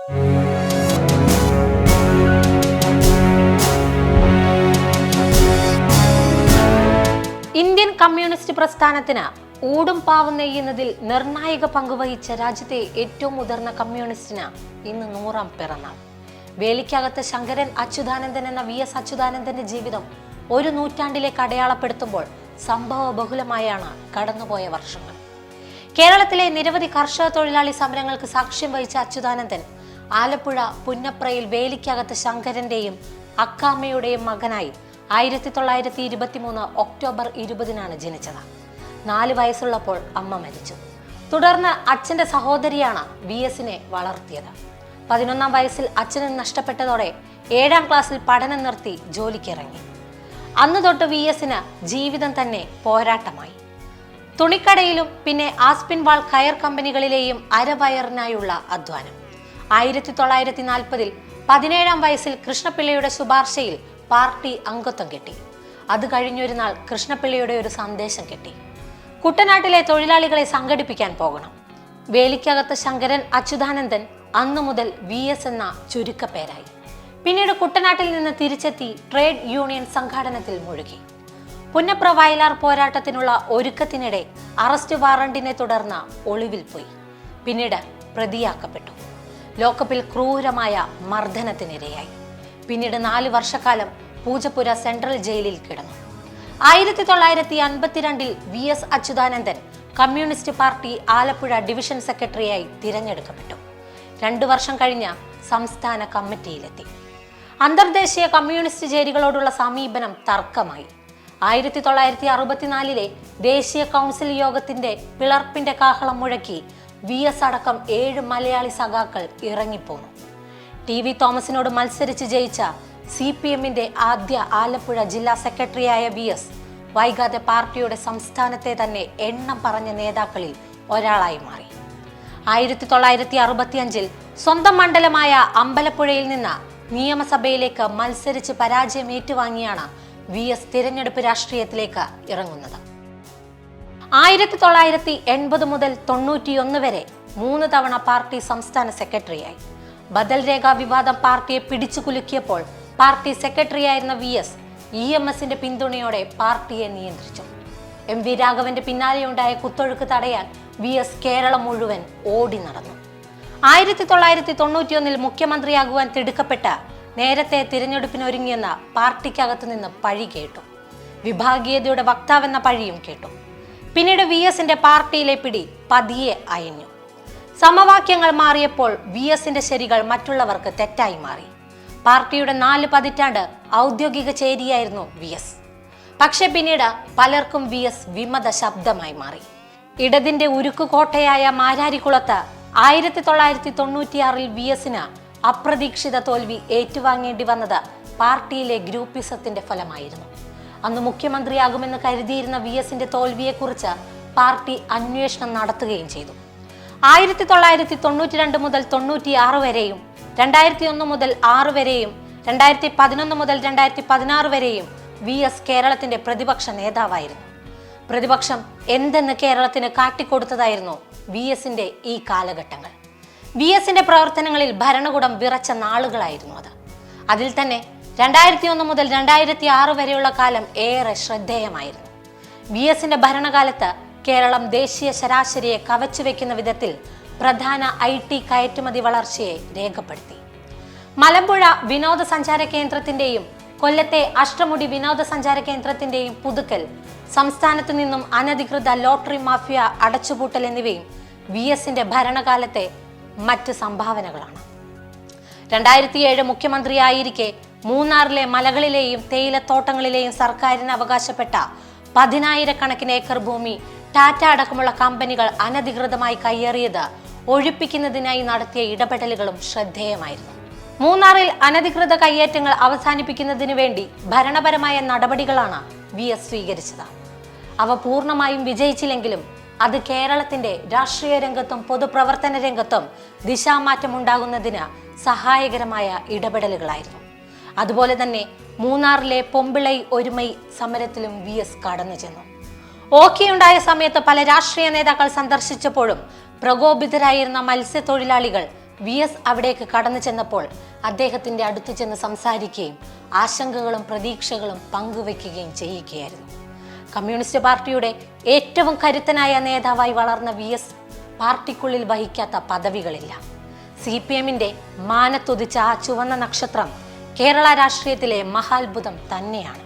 Indian communist പ്രസ്ഥാനത്തിന് ഊടും പാവും നെയ്യുന്നതിൽ നിർണായക പങ്കുവഹിച്ച രാജ്യത്തെ ഏറ്റവും മുതിർന്ന കമ്മ്യൂണിസ്റ്റിന് ഇന്ന് 100ാം പിറന്നാൾ. വേലിക്കകത്ത് ശങ്കരൻ അച്യുതാനന്ദൻ എന്ന വി എസ് അച്യുതാനന്ദന്റെ ജീവിതം ഒരു നൂറ്റാണ്ടിലേക്ക് അടയാളപ്പെടുത്തുമ്പോൾ സംഭവ ബഹുലമായാണ് കടന്നുപോയ വർഷങ്ങൾ. കേരളത്തിലെ നിരവധി കർഷക തൊഴിലാളി സമരങ്ങൾക്ക് സാക്ഷ്യം വഹിച്ച അച്യുതാനന്ദൻ ആലപ്പുഴ പുന്നപ്രയിൽ വേലിക്കകത്ത് ശങ്കരന്റെയും അക്കാമ്മയുടെയും മകനായി 1923 ഒക്ടോബർ 20 ജനിച്ചത്. 4 വയസ്സുള്ളപ്പോൾ അമ്മ മരിച്ചു. തുടർന്ന് അച്ഛന്റെ സഹോദരിയാണ് വി എസിനെ വളർത്തിയത്. 11ാം വയസ്സിൽ അച്ഛനെ നഷ്ടപ്പെട്ടതോടെ 7ാം ക്ലാസ്സിൽ പഠനം നിർത്തി ജോലിക്കിറങ്ങി. അന്ന് തൊട്ട് വി എസിന് ജീവിതം തന്നെ പോരാട്ടമായി. തുണിക്കടയിലും പിന്നെ ആസ്പിൻവാൾ കയർ കമ്പനികളിലെയും അരവയറിനായുള്ള അധ്വാനം. 1940 17ാം വയസ്സിൽ കൃഷ്ണപിള്ളയുടെ ശുപാർശയിൽ പാർട്ടി അംഗത്വം കിട്ടി. അത് കഴിഞ്ഞൊരു നാൾ കൃഷ്ണപിള്ളയുടെ ഒരു സന്ദേശം കിട്ടി. കുട്ടനാട്ടിലെ തൊഴിലാളികളെ സംഘടിപ്പിക്കാൻ പോകണം. വേലിക്കകത്ത് ശങ്കരൻ അച്യുതാനന്ദൻ അന്നു മുതൽ വി എസ് എന്ന ചുരുക്കപ്പേരായി. പിന്നീട് കുട്ടനാട്ടിൽ നിന്ന് തിരിച്ചെത്തി ട്രേഡ് യൂണിയൻ സംഘാടനത്തിൽ മുഴുകി. പുന്നപ്ര വയലാർ പോരാട്ടത്തിനുള്ള ഒരുക്കത്തിനിടെ അറസ്റ്റ് വാറണ്ടിനെ തുടർന്ന് ഒളിവിൽ പോയി. പിന്നീട് പ്രതിയാക്കപ്പെട്ടു. ലോക്കപ്പിൽ ക്രൂരമായ മർദ്ദനത്തിനിരയായി. പിന്നീട് 4 വർഷക്കാലം പൂജപ്പുര സെൻട്രൽ ജയിലിൽ കിടന്നു. 1952 V S Achuthanandan Communist Party Alappuzha division സെക്രട്ടറിയായി തിരഞ്ഞെടുക്കപ്പെട്ടു. 2 വർഷം കഴിഞ്ഞ് സംസ്ഥാന കമ്മിറ്റിയിലെത്തി. അന്തർദേശീയ കമ്മ്യൂണിസ്റ്റ് ചേരികളോടുള്ള സമീപനം തർക്കമായി. 1964 ദേശീയ കൗൺസിൽ യോഗത്തിന്റെ പിളർപ്പിന്റെ കാഹളം മുഴക്കി വി എസ് അടക്കം 7 മലയാളി സഖാക്കൾ ഇറങ്ങിപ്പോന്നു. ടി വി തോമസിനോട് മത്സരിച്ച് ജയിച്ച CPMന്റെ ആദ്യ ആലപ്പുഴ ജില്ലാ സെക്രട്ടറിയായ വി എസ് വൈകാതെ പാർട്ടിയുടെ സംസ്ഥാനത്തെ തന്നെ എണ്ണം പറഞ്ഞ നേതാക്കളിൽ ഒരാളായി മാറി. 1965 സ്വന്തം മണ്ഡലമായ അമ്പലപ്പുഴയിൽ നിന്ന് നിയമസഭയിലേക്ക് മത്സരിച്ച് പരാജയം ഏറ്റുവാങ്ങിയാണ് വി എസ് തിരഞ്ഞെടുപ്പ് രാഷ്ട്രീയത്തിലേക്ക് ഇറങ്ങുന്നത്. 1980 മുതൽ 91 വരെ 3 തവണ പാർട്ടി സംസ്ഥാന സെക്രട്ടറിയായി. ബദൽ രേഖ വിവാദം പാർട്ടിയെ പിടിച്ചു കുലുക്കിയപ്പോൾ പാർട്ടി സെക്രട്ടറിയായിരുന്ന വി എസ് EMSന്റെ പിന്തുണയോടെ പാർട്ടിയെ നിയന്ത്രിച്ചു. MV രാഘവന്റെ പിന്നാലെയുണ്ടായ കുത്തൊഴുക്ക് തടയാൻ വി എസ് കേരളം മുഴുവൻ ഓടി നടന്നു. 1991 മുഖ്യമന്ത്രിയാകുവാൻ തിടുക്കപ്പെട്ട നേരത്തെ തിരഞ്ഞെടുപ്പിനൊരുങ്ങിയെന്ന പാർട്ടിക്കകത്തു നിന്ന് പഴി കേട്ടു. വിഭാഗീയതയുടെ വക്താവെന്ന പഴിയും കേട്ടു. പിന്നീട് വി എസിന്റെ പാർട്ടിയിലെ പിടി പതിയെ അയഞ്ഞു. സമവാക്യങ്ങൾ മാറിയപ്പോൾ വി എസിന്റെ ശരികൾ മറ്റുള്ളവർക്ക് തെറ്റായി മാറി. പാർട്ടിയുടെ 4 പതിറ്റാണ്ട് ഔദ്യോഗിക ചേരിയായിരുന്നു വി എസ്. പക്ഷെ പിന്നീട് പലർക്കും വി എസ് വിമത ശബ്ദമായി മാറി. ഇടതിന്റെ ഉരുക്കുകോട്ടയായ മാരാരിക്കുളത്ത് 1996 വി എസിന് അപ്രതീക്ഷിത തോൽവി ഏറ്റുവാങ്ങേണ്ടി വന്നത് പാർട്ടിയിലെ ഗ്രൂപ്പിസത്തിന്റെ ഫലമായിരുന്നു. അന്ന് മുഖ്യമന്ത്രിയാകുമെന്ന് കരുതിയിരുന്ന വി എസിന്റെ തോൽവിയെക്കുറിച്ച് പാർട്ടി അന്വേഷണം നടത്തുകയും ചെയ്തു. 1992 മുതൽ 96 വരെയും 2001 മുതൽ 6 വരെയും 2011 മുതൽ 2016 വരെയും വി എസ് കേരളത്തിന്റെ പ്രതിപക്ഷ നേതാവായിരുന്നു. പ്രതിപക്ഷം എന്തെന്ന് കേരളത്തിന് കാട്ടിക്കൊടുത്തതായിരുന്നു വി എസിന്റെ ഈ കാലഘട്ടങ്ങൾ. വി എസിന്റെ പ്രവർത്തനങ്ങളിൽ ഭരണകൂടം വിറച്ച നാളുകളായിരുന്നു അത്. അതിൽ തന്നെ 2001 മുതൽ 2006 വരെയുള്ള കാലം ഏറെ ശ്രദ്ധേയമായിരുന്നു. വി എസിന്റെ ഭരണകാലത്ത് കേരളം ദേശീയ ശരാശരിയെ കവച്ചു വെക്കുന്ന വിധത്തിൽ പ്രധാന IT കയറ്റുമതി വളർച്ചയെ രേഖപ്പെടുത്തി. മലമ്പുഴ വിനോദസഞ്ചാര കേന്ദ്രത്തിന്റെയും കൊല്ലത്തെ അഷ്ടമുടി വിനോദസഞ്ചാര കേന്ദ്രത്തിന്റെയും പുതുക്കൽ, സംസ്ഥാനത്തു നിന്നും അനധികൃത ലോട്ടറി മാഫിയ അടച്ചുപൂട്ടൽ എന്നിവയും വി എസിന്റെ ഭരണകാലത്തെ മറ്റ് സംഭാവനകളാണ്. 2007 മുഖ്യമന്ത്രിയായിരിക്കെ മൂന്നാറിലെ മലകളിലെയും തേയിലത്തോട്ടങ്ങളിലെയും സർക്കാരിന് അവകാശപ്പെട്ട 10,000 ഏക്കർ ഭൂമി ടാറ്റ അടക്കമുള്ള കമ്പനികൾ അനധികൃതമായി കയ്യേറിയത് ഒഴിപ്പിക്കുന്നതിനായി നടത്തിയ ഇടപെടലുകളും ശ്രദ്ധേയമായിരുന്നു. മൂന്നാറിൽ അനധികൃത കയ്യേറ്റങ്ങൾ അവസാനിപ്പിക്കുന്നതിനു വേണ്ടി ഭരണപരമായ നടപടികളാണ് വി എസ് സ്വീകരിച്ചത്. അവ പൂർണ്ണമായും വിജയിച്ചില്ലെങ്കിലും അത് കേരളത്തിന്റെ രാഷ്ട്രീയ രംഗത്തും പൊതുപ്രവർത്തന രംഗത്തും ദിശാമാറ്റം ഉണ്ടാകുന്നതിന് സഹായകരമായ ഇടപെടലുകളായിരുന്നു. അതുപോലെ തന്നെ മൂന്നാറിലെ പൊമ്പിളൈ ഒരുമൈ സമരത്തിലും വി എസ് കടന്നു ചെന്നു. ഓഖിയുണ്ടായ സമയത്ത് പല രാഷ്ട്രീയ നേതാക്കൾ സന്ദർശിച്ചപ്പോഴും പ്രകോപിതരായിരുന്ന മത്സ്യത്തൊഴിലാളികൾ VS അവിടേക്ക് കടന്നു ചെന്നപ്പോൾ അദ്ദേഹത്തിന്റെ അടുത്ത് ചെന്ന് സംസാരിക്കുകയും ആശങ്കകളും പ്രതീക്ഷകളും പങ്കുവെക്കുകയും ചെയ്യുകയായിരുന്നു. കമ്മ്യൂണിസ്റ്റ് പാർട്ടിയുടെ ഏറ്റവും കരുത്തനായ നേതാവായി വളർന്ന VS പാർട്ടിക്കുള്ളിൽ വഹിക്കാത്ത പദവികളില്ല. CPM-ന്റെ മാനത്തുദിച്ച ആ ചുവന്ന നക്ഷത്രം കേരള രാഷ്ട്രീയത്തിലെ മഹാത്ഭുതം തന്നെയാണ്.